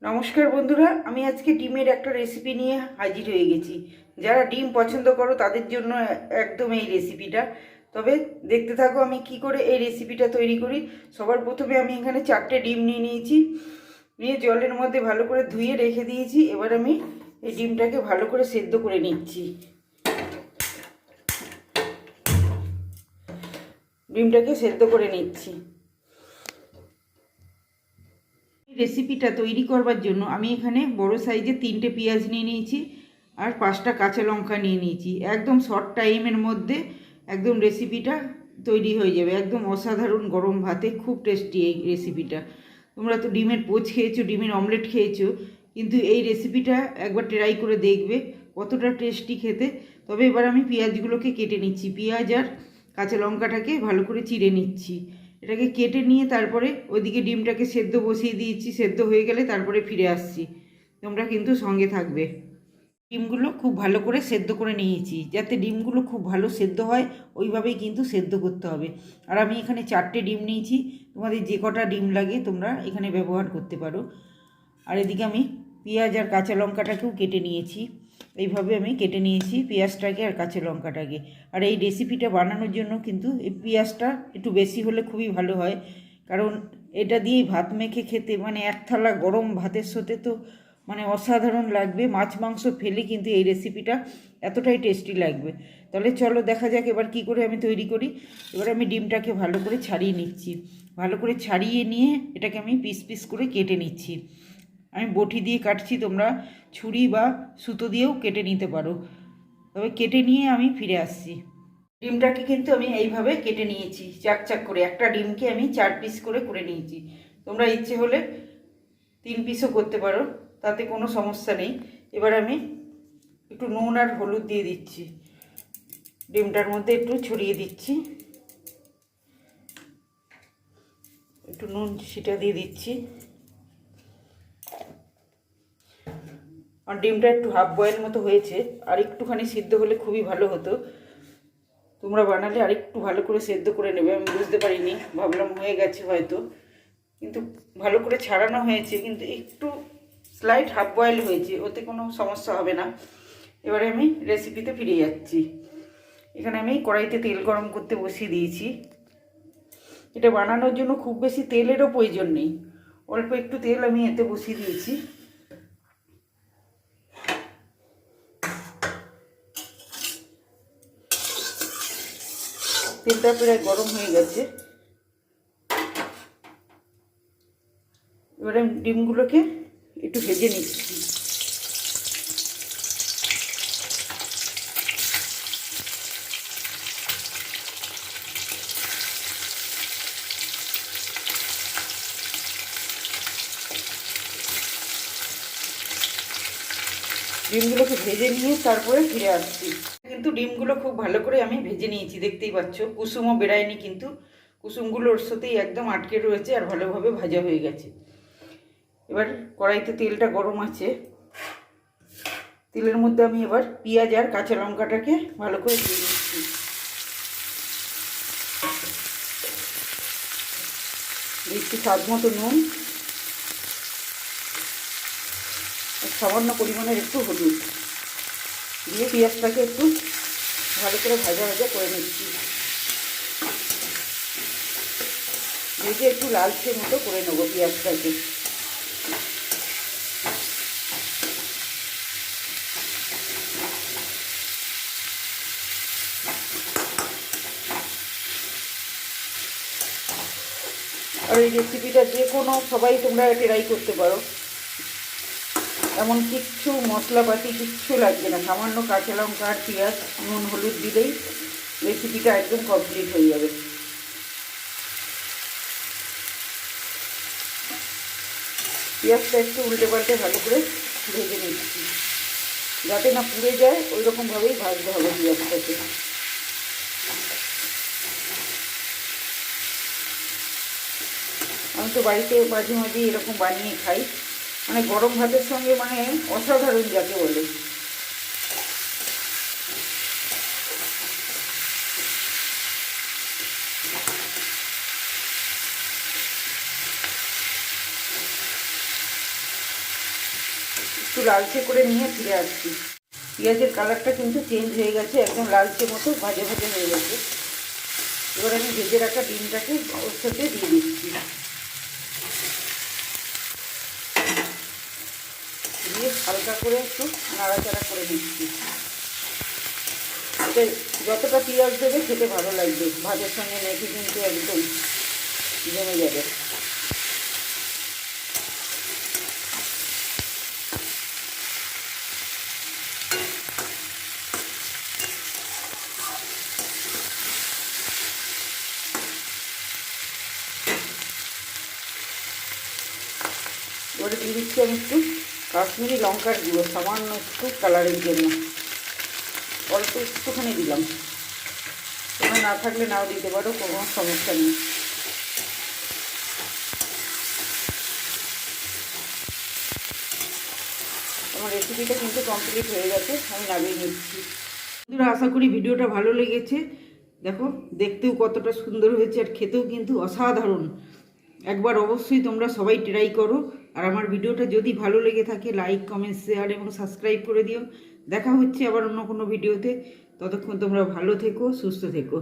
নমস্কার বন্ধুরা, আমি আজকে ডিমের একটা রেসিপি নিয়ে হাজির হয়ে গেছি। যারা ডিম পছন্দ করো তাদের জন্য একদম এই রেসিপিটা। তবে দেখতে থাকো আমি কি করে এই রেসিপিটা তৈরি করি। সবার প্রথমে আমি এখানে 4টে ডিম নিয়ে নিয়েছি, নিয়ে জলের মধ্যে ভালো করে ধুয়ে রেখে দিয়েছি। এবার আমি এই ডিমটাকে ভালো করে সেদ্ধ করে নিচ্ছি। ডিমটাকে সেদ্ধ করে নিচ্ছি। রেসিপিটা তৈরি করবার জন্য আমি এখানে বড় সাইজে 3টে পেঁয়াজ নিয়ে নিয়েছি আর 5টা কাঁচা লঙ্কা নিয়ে নিয়েছি। একদম শর্ট টাইমের মধ্যে একদম রেসিপিটা তৈরি হয়ে যাবে। একদম অসাধারণ গরম ভাতে খুব টেস্টি এই রেসিপিটা। তোমরা তো ডিমের পোচ খেয়েছো, ডিমের অমলেট খেয়েছো, কিন্তু এই রেসিপিটা একবার ট্রাই করে দেখবে কতটা টেস্টি খেতে। তবে এবার আমি পেঁয়াজগুলোকে কেটে নিচ্ছি। পেঁয়াজ আর কাঁচা লঙ্কাটাকে ভালো করে চিড়ে নিচ্ছি। এটাকে কেটে নিয়ে তারপরে ওইদিকে ডিমটাকে সেদ্ধ বসিয়ে দিয়েছি। সেদ্ধ হয়ে গেলে তারপরে ফিরে আসছি। তোমরা কিন্তু সঙ্গে থাকবে। ডিমগুলো খুব ভালো করে সেদ্ধ করে নিয়েছি। যাতে ডিমগুলো খুব ভালো সেদ্ধ হয় ওইভাবেই কিন্তু সেদ্ধ করতে হবে। আর আমি এখানে 4টে ডিম নিয়েছি। তোমাদের যে কটা ডিম লাগে তোমরা এখানে ব্যবহার করতে পারো। আর এদিকে আমি পেঁয়াজ আর কাঁচা লঙ্কাটাকেও কেটে নিয়েছি। এইভাবে আমি কেটে নিয়েছি পেঁয়াজটাকে আর কাঁচা লঙ্কাটাকে। আর এই রেসিপিটা বানানোর জন্য কিন্তু এই পেঁয়াজটা একটু বেশি হলে খুবই ভালো হয়, কারণ এটা দিয়েই ভাত মেখে খেতে মানে এক থালা গরম ভাতের সাথে তো মানে অসাধারণ লাগবে। মাছ মাংস ফেলে কিন্তু এই রেসিপিটা এতটাই টেস্টি লাগবে। তাহলে চলো দেখা যাক এবার কি করে আমি তৈরি করি। এবার আমি ডিমটাকে ভালো করে ছাড়িয়ে নিচ্ছি। ভালো করে ছাড়িয়ে নিয়ে এটাকে আমি পিস পিস করে কেটে নিচ্ছি। আমি বটি দিয়ে কাটছি, তোমরা ছুরি বা সুতো দিয়েও কেটে নিতে পারো। তবে কেটে নিয়ে আমি ফিরে আসছি। ডিমটাকে কিন্তু আমি এইভাবে কেটে নিয়েছি চাক চাক করে। একটা ডিমকে আমি 4 পিস করে করে নিয়েছি। তোমরা ইচ্ছে হলে 3 পিসও করতে পারো, তাতে কোনো সমস্যা নেই। এবার আমি একটু নুন আর হলুদ দিয়ে দিচ্ছি। ডিমটার মধ্যে একটু ছড়িয়ে দিচ্ছি। একটু নুন সেটা দিয়ে দিচ্ছি। আর ডিমটা একটু হাফ বয়েল মতো হয়েছে, আর একটুখানি সিদ্ধ হলে খুবই ভালো হতো। তোমরা বানালে আর একটু ভালো করে সেদ্ধ করে নেবে। আমি বুঝতে পারিনি, ভাবলাম হয়ে গেছে হয়তো, কিন্তু ভালো করে ছাড়ানো হয়েছে, কিন্তু একটু স্লাইট হাফ বয়েল হয়েছে, ওতে কোনো সমস্যা হবে না। এবারে আমি রেসিপিতে ফিরে যাচ্ছি। এখানে আমি কড়াইতে তেল গরম করতে বসিয়ে দিয়েছি। এটা বানানোর জন্য খুব বেশি তেলেরও প্রয়োজন নেই, অল্প একটু তেল আমি এতে বসিয়ে দিয়েছি। তেলটা প্রায় গরম হয়ে গেছে। এবারে ডিমগুলোকে একটু ভেজে নিচ্ছি। ডিমগুলোকে ভেজে নিয়ে তারপরে ফিরে আসছি। কিন্তু ডিমগুলো খুব ভালো করে আমি ভেজে নিয়েছি, দেখতেই পাচ্ছ কুসুমও বেরায়নি, কিন্তু কুসুমগুলো ওর সাথেই একদম আটকে রয়েছে আর ভালোভাবে ভাজা হয়ে গেছে। এবার কড়াইতে তেলটা গরম আছে। তেলের মধ্যে আমি এবার পেঁয়াজ আর কাঁচা লঙ্কাটাকে ভালো করে দিয়ে দিচ্ছি। দিচ্ছি স্বাদ মতো নুন, সামান্য পরিমাণের একটু হলুদ দিয়ে পেঁয়াজটাকে একটু ভালো করে ভাজা ভাজা করে নিচ্ছি। ভেজে একটু লালচে মতো করে নেবো পেঁয়াজটাকে। আর এই রেসিপিটা যে কোনো সবাই তোমরা ট্রাই করতে পারো। এমন কিচ্ছু মশলাপাতি কিচ্ছু লাগবে না, সামান্য কাঁচা লঙ্কা আর পেঁয়াজ নুন হলুদ দিলেই রেসিপিটা একদম কমপ্লিট হয়ে যাবে। পেঁয়াজটা একটু উল্টে পাল্টে ভালো করে ভেজে নিচ্ছি, যাতে না পুড়ে যায় ওই রকমভাবেই ভাজতে হবে পেঁয়াজটাকে। আমি তো বাড়িতে মাঝে মাঝে এরকম বানিয়ে খাই, মানে গরম ভাতের সঙ্গে মানে অসাধারণ যাকে বলে। একটু লালচে করে নিয়ে ফিরে আসছি। পেঁয়াজের কালারটা কিন্তু চেঞ্জ হয়ে গেছে, একদম লালচে মতো ভাজা ভাজা হয়ে গেছে। এবার আমি ভেজে রাখা ডিমটাকে ওর সাথে দিয়ে দিচ্ছি, দিয়ে হালকা করে একটু নাড়াচাড়া করে দিচ্ছি। এটা যতটা পেঁয়াজ দেবে খেতে ভালো লাগবে, ভাতের সঙ্গে মেখে কিন্তু একদম জমে যাবে। এবারে দিয়ে দিচ্ছি আমি একটু কাশ্মীরি লঙ্কার গুঁড়ো, সামান্য একটু কালারের জন্য, অল্প একটুখানি দিলাম। তোমরা না থাকলে নাও দিতে পারো, কোনো সমস্যা নেই। আমার রেসিপিটা কিন্তু কমপ্লিট হয়ে গেছে, আমি নামিয়ে নিচ্ছি। বন্ধুরা, আশা করি ভিডিওটা ভালো লেগেছে। দেখো দেখতেও কতটা সুন্দর হয়েছে, আর খেতেও কিন্তু অসাধারণ। একবার অবশ্যই তোমরা সবাই ট্রাই করো। আর আমার ভিডিওটা যদি ভালো লেগে থাকে লাইক, কমেন্ট, শেয়ার এবং সাবস্ক্রাইব করে দিও। দেখা হচ্ছে আবার অন্য কোনো ভিডিওতে। ততক্ষণ তোমরা ভালো থেকো, সুস্থ থেকো।